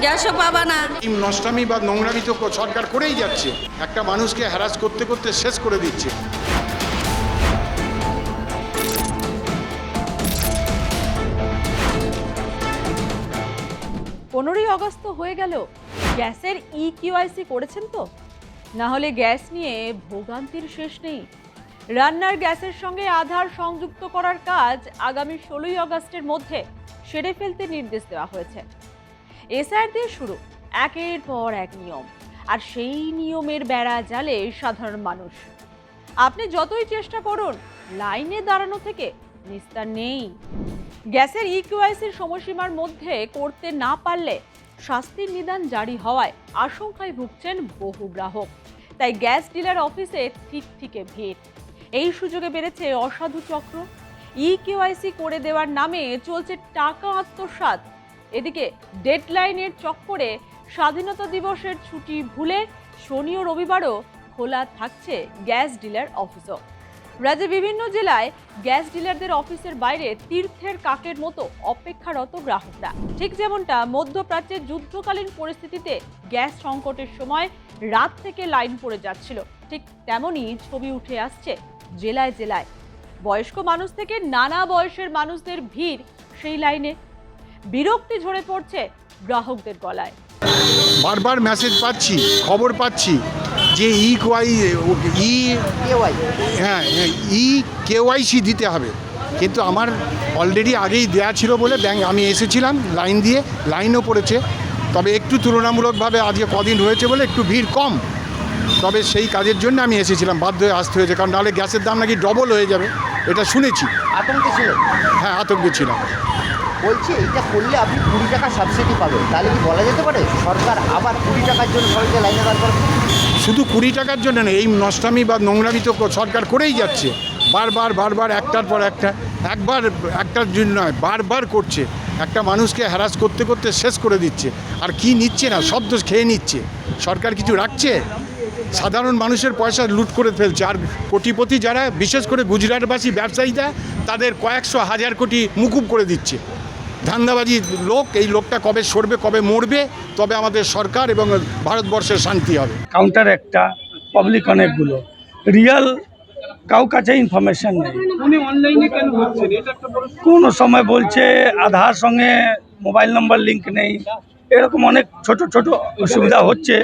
গ্যাসও পাবা না। নষ্টামি বা নোংরামি তো সরকার করেই যাচ্ছে, একটা মানুষকে হ্যারাস করতে করতে শেষ করে দিচ্ছে। 15ই আগস্ট হয়ে গেল, গ্যাসের ইকিউআইসি করেছেন তো? না হলে গ্যাস নিয়ে ভোগান্তির শেষ নেই। রান্নার গ্যাসের সঙ্গে আধার সংযুক্ত করার কাজ আগামী 16ই আগস্টের মধ্যে সেরে ফেলতে নির্দেশ দেওয়া হয়েছে। এসআর দিয়ে শুরু একের পর এক নিয়ম, আর সেই নিয়মের বেড়া জালে সাধারণ মানুষ। আপনি যতই চেষ্টা করুন, লাইনে দাঁড়ানো থেকে নিস্তার নেই। গ্যাসের ইকিউআইসির সময়সীমার মধ্যে করতে না পারলে শাস্তির নিদান জারি হওয়ায় আশঙ্কায় ভুগছেন বহু গ্রাহক। তাই গ্যাস ডিলার অফিসে ঠিকঠিকে ভিড়। এই সুযোগে বেড়েছে অসাধু চক্র। ইকিউআইসি করে দেওয়ার নামে চলছে টাকা আত্মসাৎ। এদিকে ডেডলাইনের চক্করে স্বাধীনতা দিবসের ছুটি ভুলে শনি ও রবিবারও খোলা থাকছে গ্যাস ডিলার অফিসও। রাজ্যের বিভিন্ন জেলায় গ্যাস ডিলারদের অফিসের বাইরে তীর্থের কাকের মতো অপেক্ষারত গ্রাহকরা। ঠিক যেমনটা মধ্যপ্রাচ্যের যুদ্ধকালীন পরিস্থিতিতে গ্যাস সংকটের সময় রাত থেকে লাইন পড়ে যাচ্ছিল, ঠিক তেমনই ছবি উঠে আসছে জেলায় জেলায়। বয়স্ক মানুষ থেকে নানা বয়সের মানুষদের ভিড় সেই লাইনে। বিরক্তি ঝরে পড়ছে গ্রাহকদের গলায়। বারবার মেসেজ পাচ্ছি, খবর পাচ্ছি যে কেওয়াইসি দিতে হবে, কিন্তু আমার অলরেডি আগেই দেয়া ছিল বলে আমি এসেছিলাম লাইন দিয়ে, লাইনও পড়েছে। তবে একটু তুলনামূলকভাবে আজকে কদিন হয়েছে বলে একটু ভিড় কম। তবে সেই কাজের জন্য আমি এসেছিলাম, বাধ্য হয়ে আসতে হয়েছে, কারণ নাহলে গ্যাসের দাম নাকি ডবল হয়ে যাবে, এটা শুনেছি। আতঙ্কে ছিল? হ্যাঁ, আতঙ্কে ছিলাম। বলছি এটা করলে আপনি 20 টাকা সাবসিডি পাবেন, তাহলে কি বলা যেতে পারে সরকার আবার 20 টাকার জন্য সবাইকে লাইনে দাঁড় করবে? শুধু 20 টাকার জন্য না, এই নষ্টামি বা নোংরামি তো সরকার করেই যাচ্ছে, বারবার একটার পর একটা। একবার একটার জন্য নয়, বারবার করছে, একটা মানুষকে হ্যারাস করতে করতে শেষ করে দিচ্ছে। আর কি নিচ্ছে না, শব্দ খেয়ে নিচ্ছে। সরকার কিছু রাখছে? সাধারণ মানুষের পয়সা লুট করে ফেলছে। আর কোটিপতি যারা, বিশেষ করে গুজরাটবাসী ব্যবসায়ীরা, তাদের কয়েকশো হাজার কোটি মুকুব করে দিচ্ছে। ধান্দাবাজি লোক, এই লোকটা কবে সরবে, কবে মরবে, তবে আমাদের সরকার এবং ভারতবর্ষের শান্তি হবে। কাউন্টার একটা, পাবলিক অনেকগুলো, রিয়াল কাউ কাছে ইনফরমেশন নেই। কোনো সময় বলছে আধার সঙ্গে মোবাইল নম্বর লিঙ্ক নেই, এরকম অনেক ছোট ছোট অসুবিধা হচ্ছে,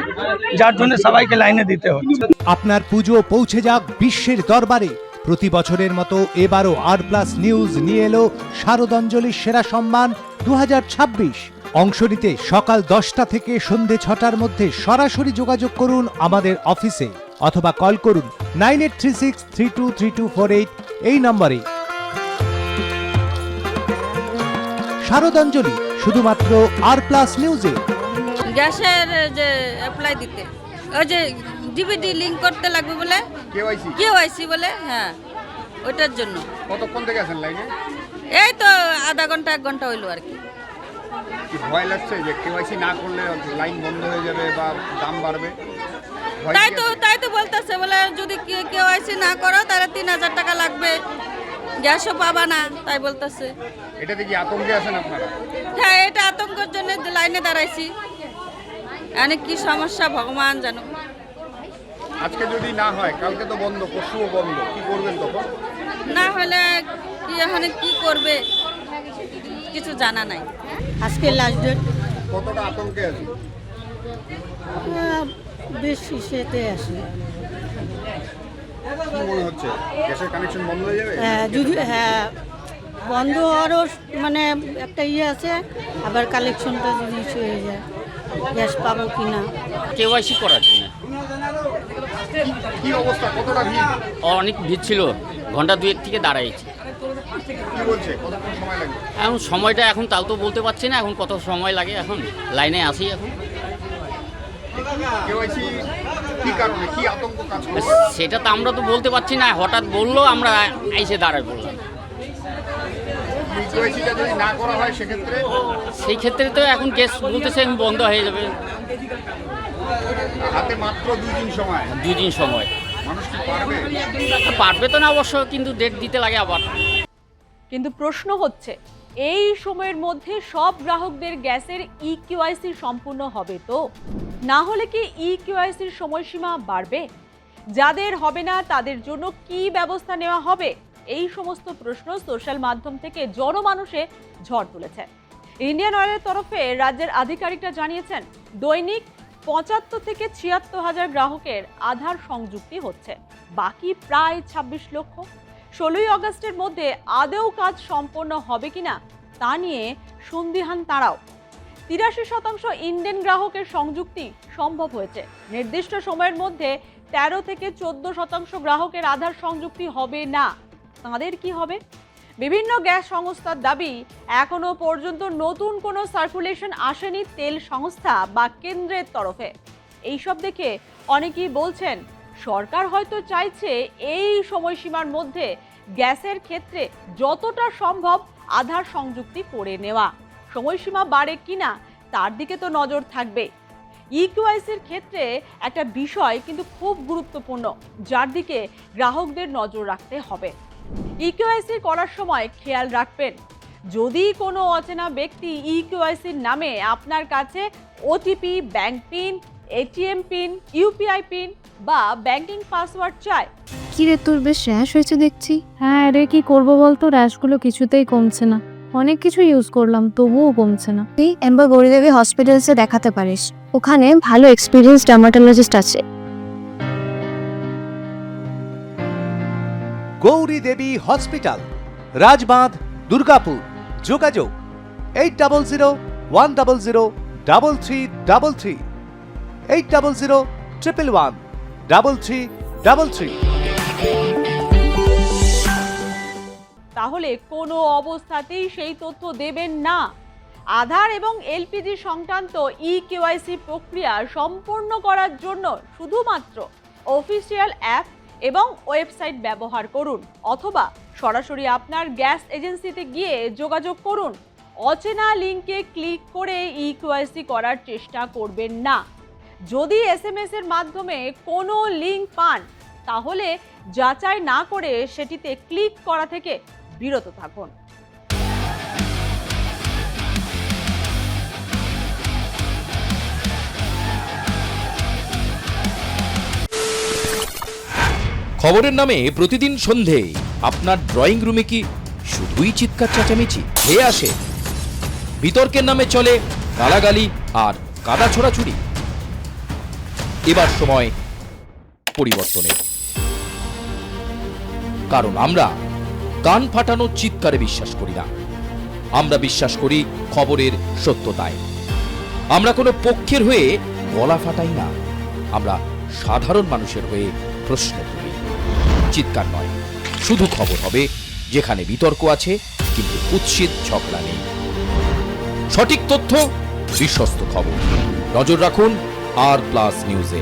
যার জন্য সবাইকে লাইনে দিতে হচ্ছে। আপনার পুজো পৌঁছে যাক বিশ্বের দরবারে। প্রতি বছরের মতো এবারও আর প্লাস নিউজ নিয়ে এলো শারদাঞ্জলির সেরা সম্মান 2026। অংশ নিতে সকাল 10টা থেকে সন্ধে 6টার মধ্যে সরাসরি যোগাযোগ করুন আমাদের অফিসে, অথবা কল করুন 9836323248 এই নম্বরে। শারদাঞ্জলি শুধুমাত্র আর প্লাস নিউজে। গ্যাসের যে অ্যাপ্লাই দিতে, ওই যে ডিবিডি লিংক করতে লাগবে বলে, কেওয়াইসি বলে, হ্যাঁ ওইটার জন্য। কতক্ষণ থেকে আছেন লাইনে? এই তো আধা ঘন্টা 1 ঘন্টা হইলো আর কি। ভয় লাগছে যে কেওয়াইসি না করলে লাইন বন্ধ হয়ে যাবে বা দাম বাড়বে? তাই তো বলতেছে, বলে যদি কেওয়াইসি না করো তাহলে 3000 টাকা লাগবে, গ্যাসও পাবা না, তাই বলতেছে। এটাতে কি আতঙ্কে আছেন আপনারা? হ্যাঁ, এটা আতঙ্কের জন্য লাইনে দাঁড়াইছি। অনেক কি সমস্যা ভগবান জানো। আজকে যদি না হয়, কালকে তো বন্ধ, পরশুও বন্ধ, কি করবেন তখন? না হলে কি এখানে কি করবে কিছু জানা নাই। আজকে লাস্ট ডেট। কতটা আতঙ্কে আছে? বেশি সেতে আসে। কি মনে হচ্ছে গ্যাসের কানেকশন বন্ধ হয়ে যাবে? যদি বন্ধ হওয়ারও মানে একটা আছে, আবার কালেকশনটা যদি হয়ে যায়, গ্যাস পাবো কি না। কেওয়াইসি করার জন্য কি অবস্থা, কতটা ভিড়? অনেক ভিড় ছিল, ঘন্টা 2 থেকে দাঁড়াইছি। কি বলছে কতক্ষণ সময় লাগবে? এখন সময়টা এখন তাও তো বলতে পারছি না, এখন কত সময় লাগে, এখন লাইনে আসি। এখন কেওয়াইসি কি কারণে, কি আতঙ্ক কাজ করছে সেটা তো আমরা তো বলতে পারছি না, হঠাৎ বললো, আমরা এসে দাঁড়ায় পড়লাম। কেওয়াইসিটা যদি না করা হয় সেক্ষেত্রে? সেই ক্ষেত্রে তো এখন গ্যাস বলতেছে বন্ধ হয়ে যাবে। হাতে মাত্র 2 দিন সময়। 2 দিন সময়। মানুষ কি পারবে? পারবে তো না অবশ্য, কিন্তু ডেট দিতে লাগে আবার। কিন্তু প্রশ্ন হচ্ছে, এই সময়ের মধ্যে সব গ্রাহকদের গ্যাসের ইকিউআইসি সম্পূর্ণ হবে তো? না হলে কি ইকিউআইসির সময়সীমা বাড়বে? যাদের হবে না তাদের জন্য কি ব্যবস্থা নেওয়া হবে? এই সমস্ত প্রশ্ন সোশ্যাল মাধ্যম থেকে জনমানুষে ঝড় তুলেছে। ইন্ডিয়ান অয়েলের তরফে রাজ্যের আধিকারিকরা জানিয়েছেন, দৈনিক ৭৫ থেকে ৭৬ হাজার গ্রাহকের আধার সংযুক্তি হচ্ছে, বাকি প্রায় ২৬ লক্ষ। ১৬ই আগস্টের মধ্যে আদৌ কাজ সম্পন্ন হবে কিনা তা নিয়ে সন্দিহান তারাও। ৮৩% ইন্ডিয়ান গ্রাহকের সংযুক্তি সম্ভব হয়েছে। নির্দিষ্ট সময়ের মধ্যে ১৩ থেকে ১৪% গ্রাহকের আধার সংযুক্তি হবে না। তাঁদের কি হবে? বিভিন্ন গ্যাস সংস্থার দাবি, এখনো পর্যন্ত নতুন কোনো সার্কুলেশন আসেনি তেল সংস্থা বা কেন্দ্রের তরফে। এইসব দেখে অনেকেই বলছেন, সরকার হয়তো চাইছে এই সময়সীমার মধ্যে গ্যাসের ক্ষেত্রে যতটা সম্ভব আধার সংযুক্তি করে নেওয়া। সময়সীমা বাড়ে কিনা তার দিকে তো নজর থাকবে। ইকিউআইসির ক্ষেত্রে একটা বিষয় কিন্তু খুব গুরুত্বপূর্ণ, যার দিকে গ্রাহকদের নজর রাখতে হবে। ইকিউআইসি করার সময় খেয়াল রাখবেন, যদি কোনো অচেনা ব্যক্তি ইকিউআইসির নামে আপনার কাছে OTP, bank pin, ATM pin, UPI pin বা ব্যাংকিং পাসওয়ার্ড চায়। কি রে, তোর বেশ র্যাশ হয়েছে দেখছি। হ্যাঁ রে, কি করবো বলতো, র্যাশগুলো কিছুতেই কমছে না। অনেক কিছু ইউজ করলাম তবুও কমছে না। তুই এম্বার গৌরীদেবী হসপিটালসে দেখাতে পারিস, ওখানে ভালো এক্সপিরিয়েন্স ডার্মাটোলজিস্ট আছে। গৌরী দেবী হসপিটাল, রাজবাঁধ, দুর্গাপুর। যোগাযোগ 8001003333, 8001113333। তাহলে কোনো অবস্থাতেই সেই তথ্য দেবেন না। আধার এবং এলপিজি সংক্রান্ত ইকিউআইসি প্রক্রিয়া সম্পূর্ণ করার জন্য শুধুমাত্র অফিসিয়াল অ্যাপ এবং ওয়েবসাইট ব্যবহার করুন, অথবা সরাসরি আপনার গ্যাস এজেন্সিতে গিয়ে যোগাযোগ করুন। অচেনা লিঙ্কে ক্লিক করে ইকিউআইসি করার চেষ্টা করবেন না। যদি এসএমএস এর মাধ্যমে কোনো লিঙ্ক পান, তাহলে যাচাই না করে সেটিতে ক্লিক করা থেকে বিরত থাকুন। খবরের নামে প্রতিদিন সন্ধে আপনার ড্রয়িং রুমে কি শুধুই চিৎকার চেঁচামেচি খেয়ে আসে? বিতর্কের নামে চলে গালাগালি আর কাদা ছোড়াছুড়ি। এবার সময় পরিবর্তনের, কারণ আমরা কান ফাটানো চিৎকারে বিশ্বাস করি না। আমরা বিশ্বাস করি খবরের সত্যতায়। আমরা কোনো পক্ষের হয়ে গলা ফাটাই না, আমরা সাধারণ মানুষের হয়ে প্রশ্ন তুলি। চিৎকার নয়, শুধু খবর হবে যেখানে বিতর্ক আছে কিন্তু কুৎসিত ঝগড়া নেই। সঠিক তথ্য, বিশ্বস্ত খবর। নজর রাখুন আর প্লাস নিউজে।